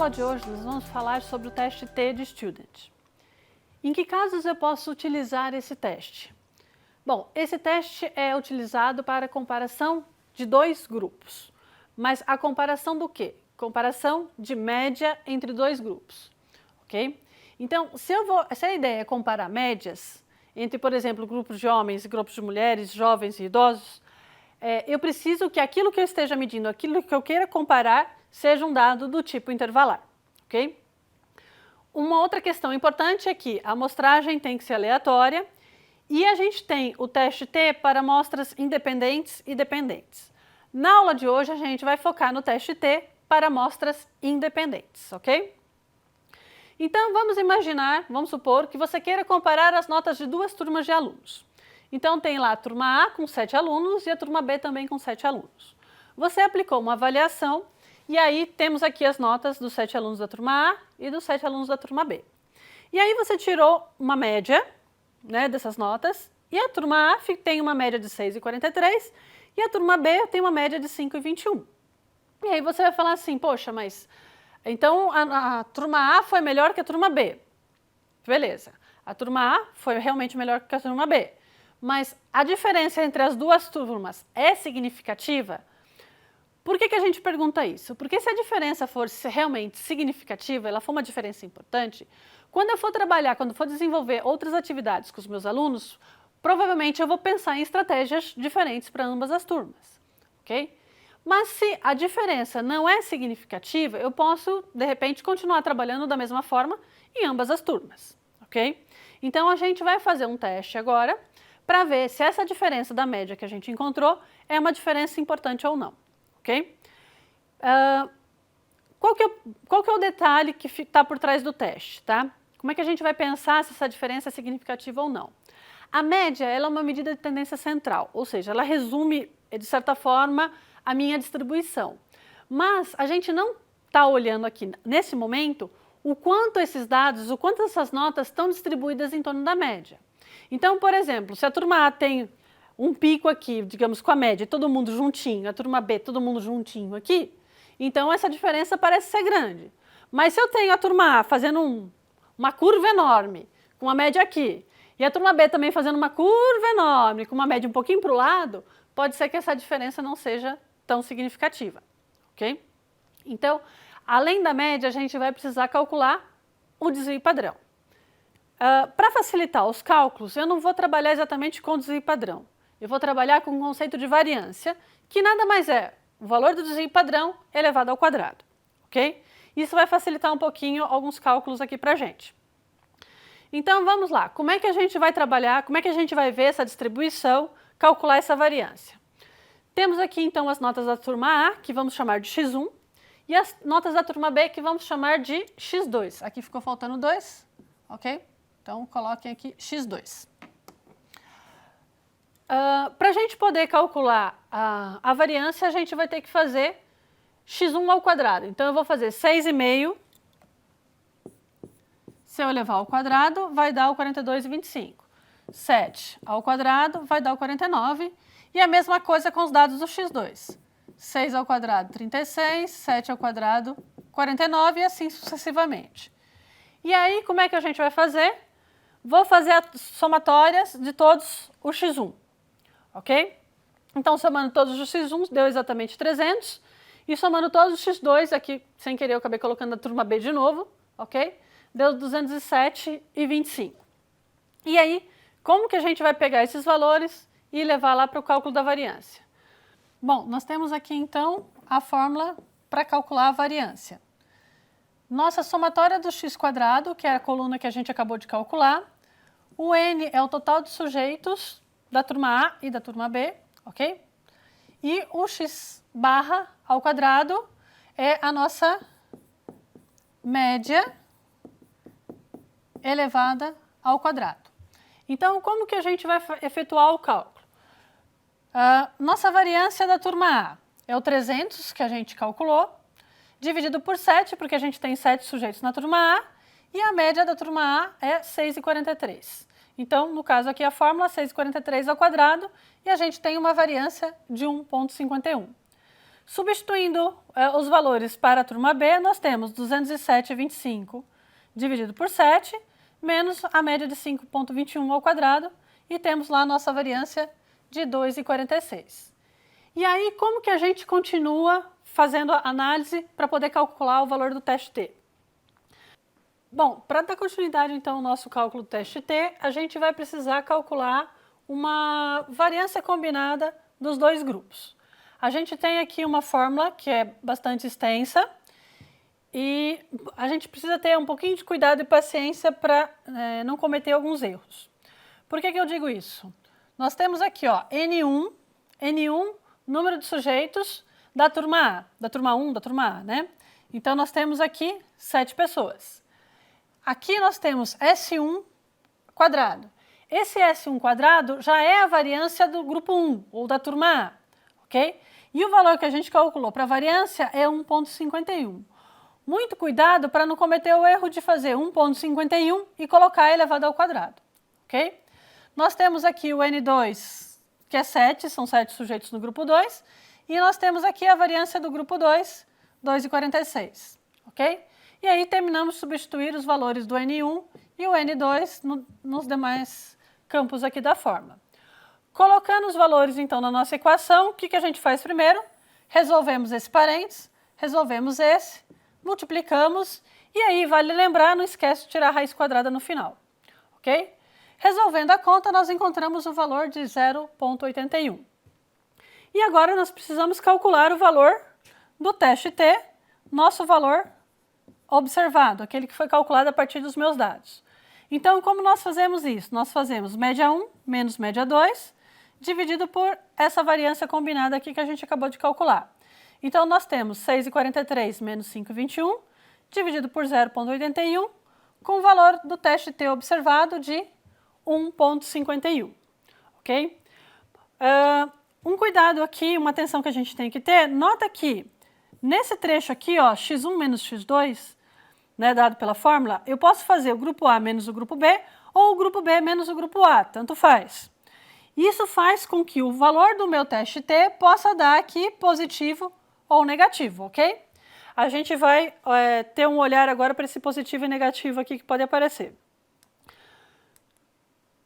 aula de hoje nós vamos falar sobre o teste T de Student. Em que casos eu posso utilizar esse teste? Bom, esse teste é utilizado para a comparação de dois grupos. Mas a comparação do quê? Comparação de média entre dois grupos, ok? Então, se a ideia é comparar médias entre, por exemplo, grupos de homens e grupos de mulheres, jovens e idosos, eu preciso que aquilo que eu esteja medindo, aquilo que eu queira comparar, seja um dado do tipo intervalar, ok? Uma outra questão importante é que a amostragem tem que ser aleatória e a gente tem o teste T para amostras independentes e dependentes. Na aula de hoje a gente vai focar no teste T para amostras independentes, ok? Então vamos supor que você queira comparar as notas de duas turmas de alunos. Então tem lá a turma A com 7 alunos e a turma B também com 7 alunos. Você aplicou uma avaliação e aí temos aqui as notas dos 7 alunos da turma A e dos 7 alunos da turma B. E aí você tirou uma média, né, dessas notas e a turma A tem uma média de 6,43 e a turma B tem uma média de 5,21. E aí você vai falar assim, poxa, mas então a turma A foi melhor que a turma B. Beleza, a turma A foi realmente melhor que a turma B. Mas a diferença entre as duas turmas é significativa? Por que a gente pergunta isso? Porque se a diferença for realmente significativa, ela for uma diferença importante, quando eu for trabalhar, quando for desenvolver outras atividades com os meus alunos, provavelmente eu vou pensar em estratégias diferentes para ambas as turmas, ok? Mas se a diferença não é significativa, eu posso, de repente, continuar trabalhando da mesma forma em ambas as turmas, ok? Então a gente vai fazer um teste agora para ver se essa diferença da média que a gente encontrou é uma diferença importante ou não, ok? Qual que é o detalhe que está por trás do teste, tá? Como é que a gente vai pensar se essa diferença é significativa ou não? A média ela é uma medida de tendência central, ou seja, ela resume, de certa forma, a minha distribuição. Mas a gente não está olhando aqui, nesse momento, o quanto esses dados, o quanto essas notas estão distribuídas em torno da média. Então, por exemplo, se a turma A tem um pico aqui, digamos, com a média, todo mundo juntinho, a turma B, todo mundo juntinho aqui, então essa diferença parece ser grande. Mas se eu tenho a turma A fazendo uma curva enorme, com a média aqui, e a turma B também fazendo uma curva enorme, com uma média um pouquinho para o lado, pode ser que essa diferença não seja tão significativa, ok? Então, além da média, a gente vai precisar calcular o desvio padrão. Para facilitar os cálculos, eu não vou trabalhar exatamente com o desvio padrão. Eu vou trabalhar com o conceito de variância, que nada mais é o valor do desvio padrão elevado ao quadrado, ok? Isso vai facilitar um pouquinho alguns cálculos aqui para a gente. Então, vamos lá. Como é que a gente vai trabalhar, como é que a gente vai ver essa distribuição, calcular essa variância? Temos aqui, então, as notas da turma A, que vamos chamar de x1, e as notas da turma B, que vamos chamar de x2. Aqui ficou faltando 2, ok? Então, coloquem aqui x2. Para a gente poder calcular a variância, a gente vai ter que fazer x1 ao quadrado. Então, eu vou fazer 6,5. Se eu elevar ao quadrado, vai dar o 42,25. 7 ao quadrado vai dar o 49. E a mesma coisa com os dados do x2. 6 ao quadrado, 36. 7 ao quadrado, 49 e assim sucessivamente. E aí, como é que a gente vai fazer? Vou fazer as somatórias de todos os x1, ok? Então, somando todos os x1, deu exatamente 300. E somando todos os x2, aqui, sem querer, eu acabei colocando a turma B de novo, ok? Deu 207,25. E aí, como que a gente vai pegar esses valores e levar lá para o cálculo da variância? Bom, nós temos aqui, então, a fórmula para calcular a variância. Nossa somatória do x², que é a coluna que a gente acabou de calcular. O n é o total de sujeitos da turma A e da turma B, ok? E o x barra ao quadrado é a nossa média elevada ao quadrado. Então, como que a gente vai efetuar o cálculo? Nossa variância da turma A é o 300, que a gente calculou, dividido por 7, porque a gente tem 7 sujeitos na turma A, e a média da turma A é 6,43. Então, no caso aqui, a fórmula 6,43 ao quadrado, e a gente tem uma variância de 1,51. Substituindo os valores para a turma B, nós temos 207,25 dividido por 7, menos a média de 5,21 ao quadrado, e temos lá a nossa variância de 2,46. E aí, como que a gente continua fazendo a análise para poder calcular o valor do teste T? Bom, para dar continuidade então ao nosso cálculo do teste T, a gente vai precisar calcular uma variância combinada dos dois grupos. A gente tem aqui uma fórmula que é bastante extensa e a gente precisa ter um pouquinho de cuidado e paciência para não cometer alguns erros. Por que eu digo isso? Nós temos aqui, ó, N1, número de sujeitos da turma A, da turma 1, da turma A, né? Então, nós temos aqui 7 pessoas. Aqui nós temos S1 quadrado. Esse S1 quadrado já é a variância do grupo 1, ou da turma A, ok? E o valor que a gente calculou para a variância é 1,51. Muito cuidado para não cometer o erro de fazer 1,51 e colocar elevado ao quadrado, ok? Nós temos aqui o N2, que é 7, são 7 sujeitos no grupo 2, e nós temos aqui a variância do grupo 2, 2,46, ok? E aí terminamos de substituir os valores do N1 e o N2 nos demais campos aqui da forma. Colocando os valores, então, na nossa equação, o que a gente faz primeiro? Resolvemos esse parênteses, resolvemos esse, multiplicamos, e aí vale lembrar, não esquece de tirar a raiz quadrada no final, ok? Resolvendo a conta, nós encontramos o valor de 0,81. E agora nós precisamos calcular o valor do teste T, nosso valor observado, aquele que foi calculado a partir dos meus dados. Então, como nós fazemos isso? Nós fazemos média 1 menos média 2, dividido por essa variância combinada aqui que a gente acabou de calcular. Então, nós temos 6,43 menos 5,21, dividido por 0,81, com o valor do teste T observado de 1,51, ok? Um cuidado aqui, uma atenção que a gente tem que ter, nota que nesse trecho aqui, ó, x1 menos x2, né, dado pela fórmula, eu posso fazer o grupo A menos o grupo B ou o grupo B menos o grupo A, tanto faz. Isso faz com que o valor do meu teste T possa dar aqui positivo ou negativo, ok? A gente vai ter um olhar agora para esse positivo e negativo aqui que pode aparecer.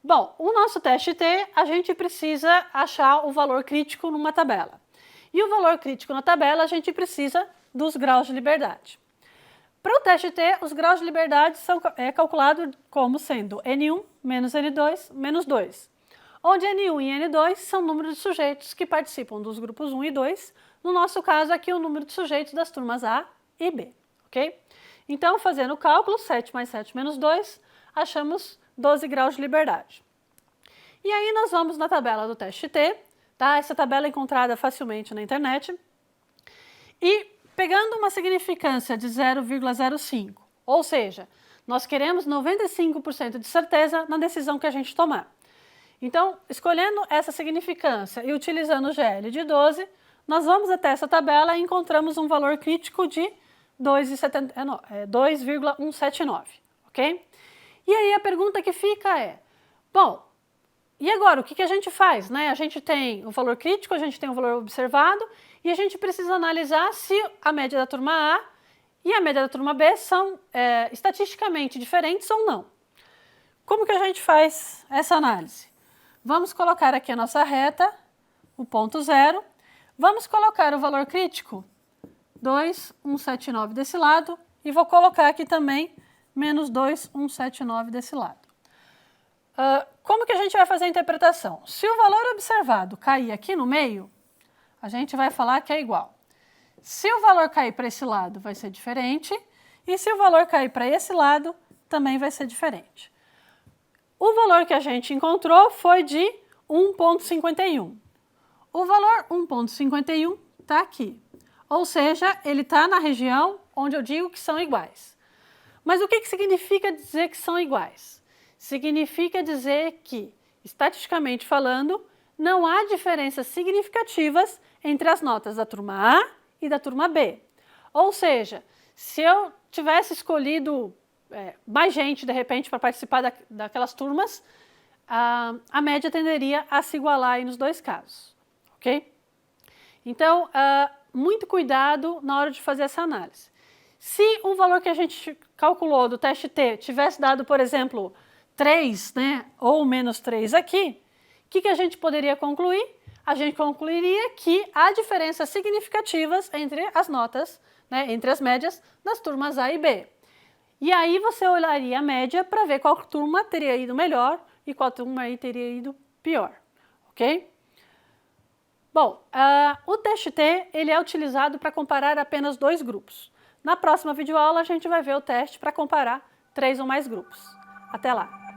Bom, o nosso teste T, a gente precisa achar o valor crítico numa tabela. E o valor crítico na tabela, a gente precisa dos graus de liberdade. Para o teste T, os graus de liberdade são calculados como sendo N1 menos N2 menos 2, onde N1 e N2 são números de sujeitos que participam dos grupos 1 e 2, no nosso caso aqui o número de sujeitos das turmas A e B, ok? Então, fazendo o cálculo, 7 mais 7 menos 2, achamos 12 graus de liberdade. E aí nós vamos na tabela do teste T, tá? Essa tabela é encontrada facilmente na internet, e pegando uma significância de 0,05, ou seja, nós queremos 95% de certeza na decisão que a gente tomar. Então, escolhendo essa significância e utilizando o GL de 12, nós vamos até essa tabela e encontramos um valor crítico de 2,179, ok? E aí a pergunta que fica é, bom, e agora o que a gente faz, né? A gente tem o valor crítico, a gente tem o valor observado e a gente precisa analisar se a média da turma A e a média da turma B são estatisticamente diferentes ou não. Como que a gente faz essa análise? Vamos colocar aqui a nossa reta, o ponto zero, vamos colocar o valor crítico, 2,179 desse lado, e vou colocar aqui também menos 2,179 desse lado. Como que a gente vai fazer a interpretação? Se o valor observado cair aqui no meio, a gente vai falar que é igual. Se o valor cair para esse lado, vai ser diferente, e se o valor cair para esse lado, também vai ser diferente. O valor que a gente encontrou foi de 1,51. O valor 1,51 está aqui, ou seja, ele está na região onde eu digo que são iguais. Mas o que significa dizer que são iguais? Significa dizer que, estatisticamente falando, não há diferenças significativas entre as notas da turma A e da turma B. Ou seja, se eu tivesse escolhido mais gente, de repente, para participar daquelas turmas, a média tenderia a se igualar aí nos dois casos, ok? Então, muito cuidado na hora de fazer essa análise. Se o valor que a gente calculou do teste T tivesse dado, por exemplo, 3, né, ou menos 3 aqui, o que a gente poderia concluir? A gente concluiria que há diferenças significativas entre as notas, né, entre as médias das turmas A e B. E aí você olharia a média para ver qual turma teria ido melhor e qual turma aí teria ido pior, ok? Bom, o teste T ele é utilizado para comparar apenas 2 grupos. Na próxima videoaula a gente vai ver o teste para comparar 3 ou mais grupos. Até lá!